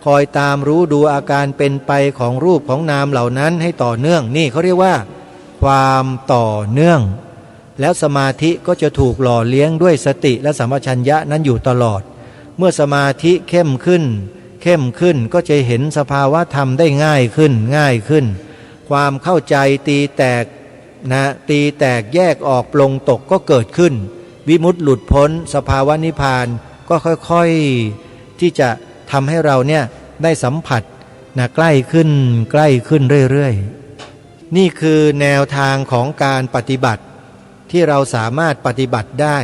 คอยตามรู้ดูอาการเป็นไปของรูปของนามเหล่านั้นให้ต่อเนื่องนี่เขาเรียกว่าความต่อเนื่องแล้วสมาธิก็จะถูกหล่อเลี้ยงด้วยสติและสัมปชัญญะนั้นอยู่ตลอดเมื่อสมาธิเข้มขึ้นก็จะเห็นสภาวะธรรมได้ง่ายขึ้นความเข้าใจตีแตกแยกออกปลงตกก็เกิดขึ้นวิมุตติหลุดพ้นสภาวะนิพพานก็ค่อยๆที่จะทำให้เราเนี่ยได้สัมผัสใกล้ขึ้นเรื่อยๆนี่คือแนวทางของการปฏิบัติที่เราสามารถปฏิบัติได้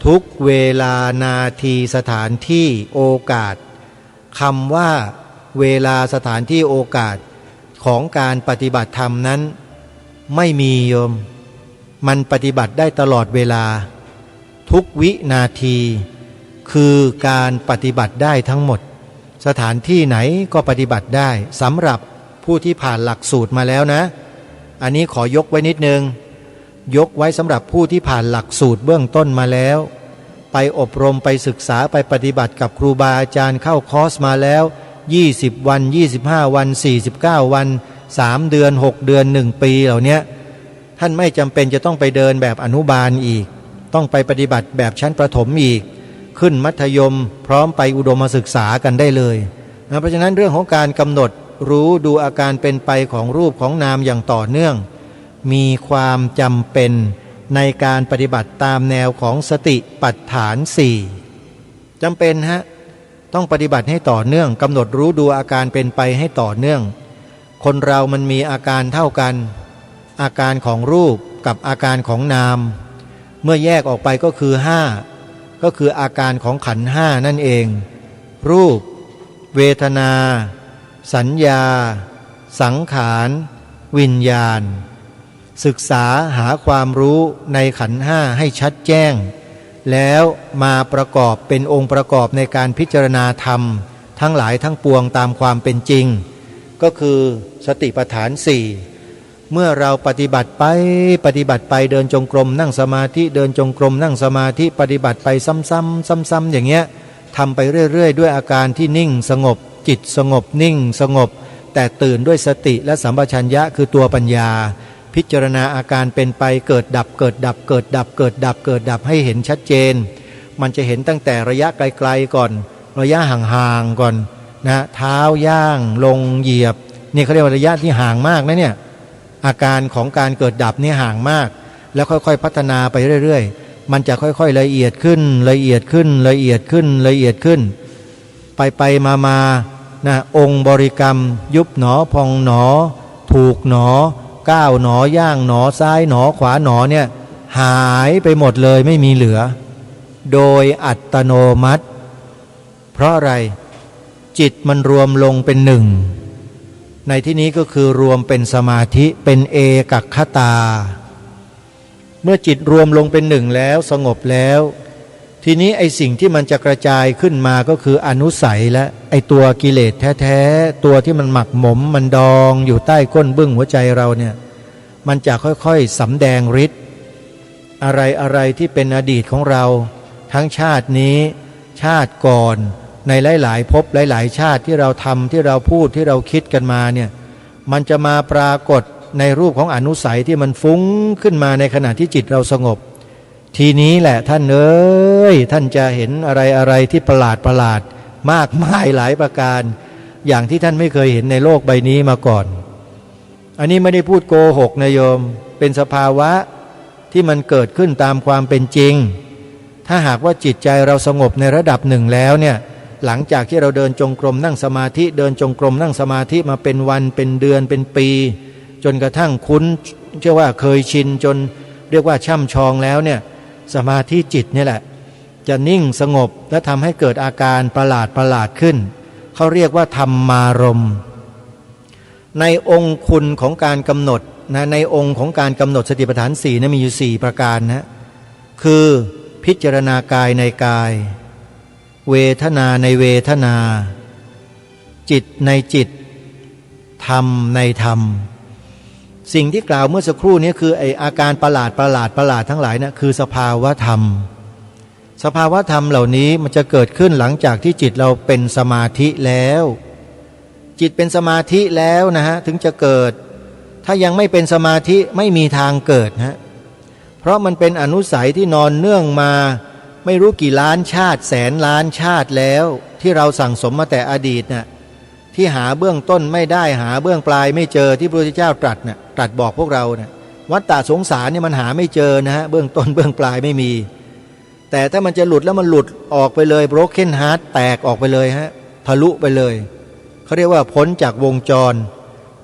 ทุกเวลานาทีสถานที่โอกาสคำว่าเวลาสถานที่โอกาสของการปฏิบัติธรรมนั้นไม่มีโยมมันปฏิบัติได้ตลอดเวลาทุกวินาทีคือการปฏิบัติได้ทั้งหมดสถานที่ไหนก็ปฏิบัติได้สำหรับผู้ที่ผ่านหลักสูตรมาแล้วนะอันนี้ขอยกไว้นิดนึงยกไว้สำหรับผู้ที่ผ่านหลักสูตรเบื้องต้นมาแล้วไปอบรมไปศึกษาไปปฏิบัติกับครูบาอาจารย์เข้าคอร์สมาแล้ว20วัน25วัน49วัน3เดือน6เดือน1ปีเหล่านี้ท่านไม่จำเป็นจะต้องไปเดินแบบอนุบาลอีกต้องไปปฏิบัติแบบชั้นประถมอีกขึ้นมัธยมพร้อมไปอุดมศึกษากันได้เลยนะเพราะฉะนั้นเรื่องของการกำหนดรู้ดูอาการเป็นไปของรูปของนามอย่างต่อเนื่องมีความจำเป็นในการปฏิบัติตามแนวของสติปัฏฐาน4จำเป็นต้องปฏิบัติให้ต่อเนื่องกำหนดรู้ดูอาการเป็นไปให้ต่อเนื่องคนเรามันมีอาการเท่ากันอาการของรูปกับอาการของนามเมื่อแยกออกไปก็คือ5ก็คืออาการของขันธ์5นั่นเองรูปเวทนาสัญญาสังขารวิญญาณศึกษาหาความรู้ในขันธ์5ให้ชัดแจ้งแล้วมาประกอบเป็นองค์ประกอบในการพิจารณาธรรมทั้งหลายทั้งปวงตามความเป็นจริงก็คือสติปัฏฐาน4เมื่อเราปฏิบัติไปเดินจงกรมนั่งสมาธิเดินจงกรมนั่งสมาธิปฏิบัติไปซ้ำๆอย่างเงี้ยทำไปเรื่อยๆด้วยอาการที่นิ่งสงบจิตสงบนิ่งสงบแต่ตื่นด้วยสติและสัมปชัญญะคือตัวปัญญาพิจารณาอาการเป็นไปเกิดดับให้เห็นชัดเจนมันจะเห็นตั้งแต่ระยะไกลๆก่อนระยะห่างๆก่อนนะเท้าย่างลงเหยียบนี่เขาเรียกว่าระยะที่ห่างมากนะเนี่ยอาการของการเกิดดับนี่ห่างมากแล้วค่อยๆพัฒนาไปเรื่อยๆมันจะค่อยๆละเอียดขึ้นไปมานะองค์บริกรรมยุบหนอพองหนอถูกหนอก้าวหนอย่างหนอซ้ายหนอขวาหนอเนี่ยหายไปหมดเลยไม่มีเหลือโดยอัตโนมัติเพราะอะไรจิตมันรวมลงเป็นหนึ่งในที่นี้ก็คือรวมเป็นสมาธิเป็นเอกัคคตาเมื่อจิตรวมลงเป็นหนึ่งแล้วสงบแล้วทีนี้ไอสิ่งที่มันจะกระจายขึ้นมาก็คืออนุสัยและไอตัวกิเลสแท้ๆตัวที่มันหมักหมมมันดองอยู่ใต้ก้นบึ้งหัวใจเราเนี่ยมันจะค่อยๆสำแดงฤทธิ์อะไรที่เป็นอดีตของเราทั้งชาตินี้ชาติก่อนในหลายๆภพหลายๆชาติที่เราทำที่เราพูดที่เราคิดกันมาเนี่ยมันจะมาปรากฏในรูปของอนุสัยที่มันฟุ้งขึ้นมาในขณะที่จิตเราสงบทีนี้แหละท่านท่านจะเห็นอะไรที่ประหลาดมากมายหลายประการอย่างที่ท่านไม่เคยเห็นในโลกใบนี้มาก่อนอันนี้ไม่ได้พูดโกหกนะโยมเป็นสภาวะที่มันเกิดขึ้นตามความเป็นจริงถ้าหากว่าจิตใจเราสงบในระดับหนึ่งแล้วเนี่ยหลังจากที่เราเดินจงกรมนั่งสมาธิเดินจงกรมนั่งสมาธิมาเป็นวันเป็นเดือนเป็นปีจนกระทั่งคุ้นเชื่อว่าเคยชินจนเรียกว่าช่ำชองแล้วเนี่ยสมาธิจิตนี่แหละจะนิ่งสงบและทำให้เกิดอาการประหลาดขึ้นเขาเรียกว่าธรรมารมณ์ ในองค์คุณของการกำหนดนะในองค์ของการกำหนดสติปัฏฐาน4นะมีอยู่4ประการนะคือพิจารณากายในกายเวทนาในเวทนาจิตในจิตธรรมในธรรมสิ่งที่กล่าวเมื่อสักครู่นี้คือไออาการประหลาดทั้งหลายนะคือสภาวะธรรมสภาวะธรรมเหล่านี้มันจะเกิดขึ้นหลังจากที่จิตเราเป็นสมาธิแล้วจิตเป็นสมาธิแล้วนะฮะถึงจะเกิดถ้ายังไม่เป็นสมาธิไม่มีทางเกิดนะเพราะมันเป็นอนุสัยที่นอนเนื่องมาไม่รู้กี่ล้านชาติแสนล้านชาติแล้วที่เราสั่งสมมาแต่อดีตน่ะที่หาเบื้องต้นไม่ได้หาเบื้องปลายไม่เจอที่พระพุทธเจ้าตรัสน่ะตรัสบอกพวกเราน่ะวัฏฏะสงสารเนี่ยมันหาไม่เจอนะฮะเบื้องต้นเบื้องปลายไม่มีแต่ถ้ามันจะหลุดแล้วมันหลุดออกไปเลย broken heart แตกออกไปเลยฮะทะลุไปเลยเขาเรียกว่าพ้นจากวงจร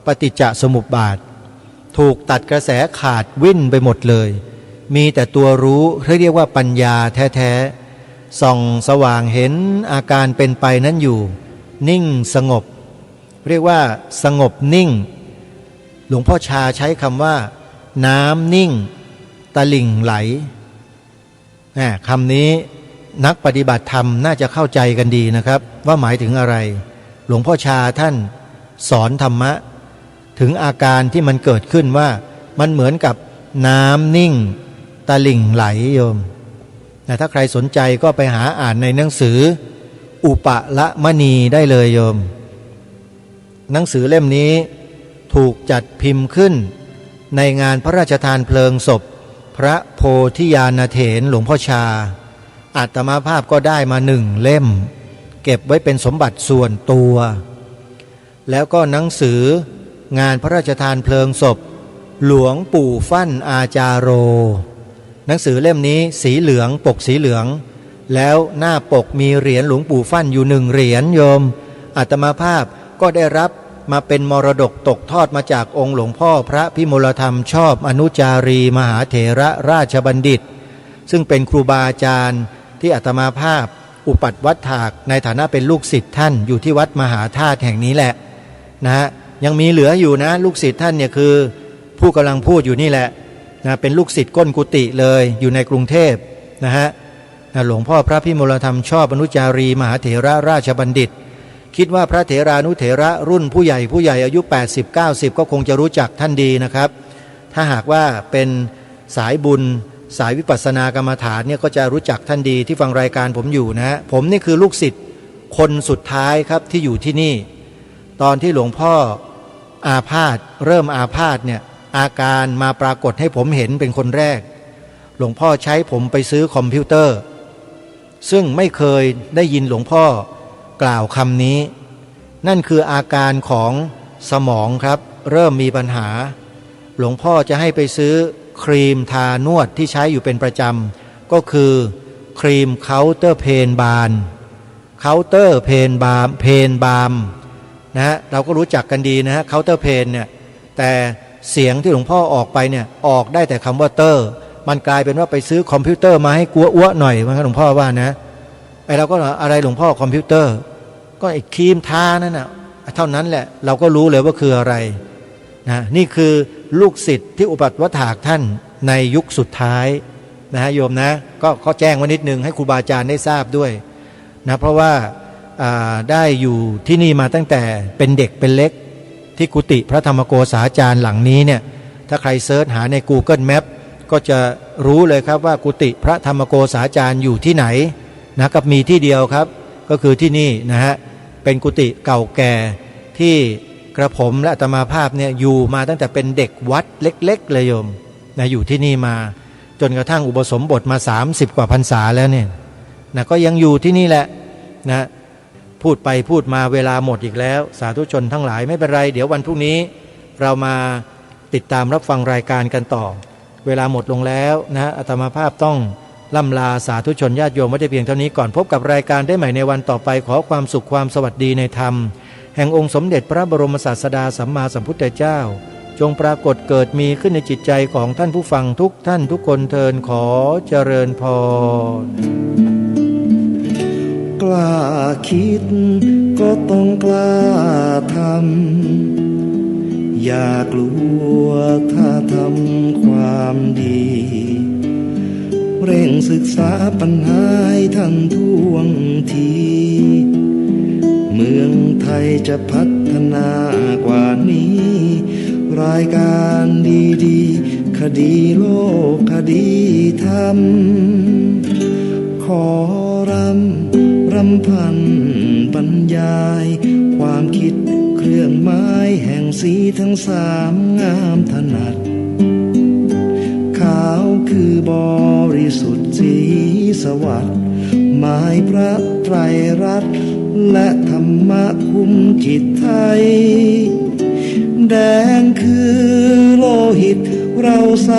ปฏิจจสมุปบาทถูกตัดกระแสขาดวิ่นไปหมดเลยมีแต่ตัวรู้เรียกว่าปัญญาแท้ๆส่องสว่างเห็นอาการเป็นไปนั้นอยู่นิ่งสงบเรียกว่าสงบนิ่งหลวงพ่อชาใช้คำว่าน้ำนิ่งตะลิ่งไหลคำนี้นักปฏิบัติธรรมน่าจะเข้าใจกันดีนะครับว่าหมายถึงอะไรหลวงพ่อชาท่านสอนธรรมะถึงอาการที่มันเกิดขึ้นว่ามันเหมือนกับน้ำนิ่งตะลิ่งไหลโยมแต่ถ้าใครสนใจก็ไปหาอ่านในหนังสืออุปละมณีได้เลยโยมหนังสือเล่มนี้ถูกจัดพิมพ์ขึ้นในงานพระราชทานเพลิงศพพระโพธิญาณเถรหลวงพ่อชาอาตมาภาพก็ได้มา1 เล่มเก็บไว้เป็นสมบัติส่วนตัวแล้วก็หนังสืองานพระราชทานเพลิงศพหลวงปู่ฟั่นอาจารโรหนังสือเล่มนี้สีเหลืองปกสีเหลืองแล้วหน้าปกมีเหรียญหลวงปู่ฟั่นอยู่1 เหรียญโยมอาตมาภาพก็ได้รับมาเป็นมรดกตกทอดมาจากองค์หลวงพ่อพระพิมลธรรมชอบอนุจารีมหาเถระราชบัณฑิตซึ่งเป็นครูบาอาจารย์ที่อาตมาภาพอุปัฏวัฏฐากในฐานะเป็นลูกศิษย์ท่านอยู่ที่วัดมหาธาตุแห่งนี้แหละนะฮะยังมีเหลืออยู่นะลูกศิษย์ท่านเนี่ยคือผู้กำลังพูดอยู่นี่แหละนะเป็นลูกศิษย์ก้นกุฏิเลยอยู่ในกรุงเทพนะฮะหลวงพ่อพระพิมลธรรมชอบอนุจารีมหาเถระราชบัณฑิตคิดว่าพระเถรานุเถระรุ่นผู้ใหญ่อายุ 80-90 ก็คงจะรู้จักท่านดีนะครับถ้าหากว่าเป็นสายบุญสายวิปัสสนากรรมฐานเนี่ยก็จะรู้จักท่านดีที่ฟังรายการผมอยู่นะผมนี่คือลูกศิษย์คนสุดท้ายครับที่อยู่ที่นี่ตอนที่หลวงพ่ออาพาธเริ่มอาพาธเนี่ยอาการมาปรากฏให้ผมเห็นเป็นคนแรกหลวงพ่อใช้ผมไปซื้อคอมพิวเตอร์ซึ่งไม่เคยได้ยินหลวงพ่อกล่าวคำนี้นั่นคืออาการของสมองครับเริ่มมีปัญหาหลวงพ่อจะให้ไปซื้อครีมทานวดที่ใช้อยู่เป็นประจำก็คือครีมเคาน์เตอร์เพนบาล์มนะฮะเราก็รู้จักกันดีนะฮะเคาน์เตอร์เพนเนี่ยแต่เสียงที่หลวงพ่อออกไปเนี่ยออกได้แต่คำว่าเตอร์มันกลายเป็นว่าไปซื้อคอมพิวเตอร์มาให้กัวอ้วหน่อยว่าหลวงพ่อว่านะไอเราก็อะไรหลวงพ่อคอมพิวเตอร์ก็ไอครีมทานั่นน่ะเท่านั้นแหละเราก็รู้เลยว่าคืออะไรนะนี่คือลูกศิษย์ที่อุปัฏวัฏฐากท่านในยุคสุดท้ายนะฮะโยมนะก็เขาแจ้งไว้นิดนึงให้ครูบาอาจารย์ได้ทราบด้วยนะเพราะว่าได้อยู่ที่นี่มาตั้งแต่เป็นเด็กเป็นเล็กที่กุฏิพระธรรมโกษาจารย์หลังนี้เนี่ยถ้าใครเซิร์ชหาใน Google Map ก็จะรู้เลยครับว่ากุฏิพระธรรมโกษาจารย์อยู่ที่ไหนนะกับมีที่เดียวครับก็คือที่นี่นะฮะเป็นกุฏิเก่าแก่ที่กระผมและอาตมาภาพเนี่ยอยู่มาตั้งแต่เป็นเด็กวัดเล็กๆเลยโยมนะอยู่ที่นี่มาจนกระทั่งอุปสมบทมา30 กว่าพรรษาแล้วเนี่ยนะก็ยังอยู่ที่นี่แหละนะพูดไปพูดมาเวลาหมดอีกแล้วสาธุชนทั้งหลายไม่เป็นไรเดี๋ยววันพรุ่งนี้เรามาติดตามรับฟังรายการกันต่อเวลาหมดลงแล้วนะอาตมาภาพต้องล่ำลาสาธุชนญาติโยมไว้ได้เพียงเท่านี้ก่อนพบกับรายการได้ใหม่ในวันต่อไปขอความสุขความสวัสดีในธรรมแห่งองค์สมเด็จพระบรมศาสดาสัมมาสัมพุทธเจ้าจงปรากฏเกิดมีขึ้นในจิตใจของท่านผู้ฟังทุกท่านทุกคนเทินขอเจริญพรกล้าคิดก็ต้องกล้าท อย่ากลัวถ้าทำความดี เร่งศึกษาปัญหาให้ทันท่วงที เมืองไทยจะพัฒนากว่านี้ รายการดีๆคดีโลกคดีธรรม ขอรำพันบรรยาย ความคิดเครื่องไม้แห่งสีทั้งสามงามถนัด ขาวคือบริสุทธิ์สีสวัสดิ์หมายพระไตรรัตน์และธรรมะคุมจิตไทย แดงคือโลหิตเราใส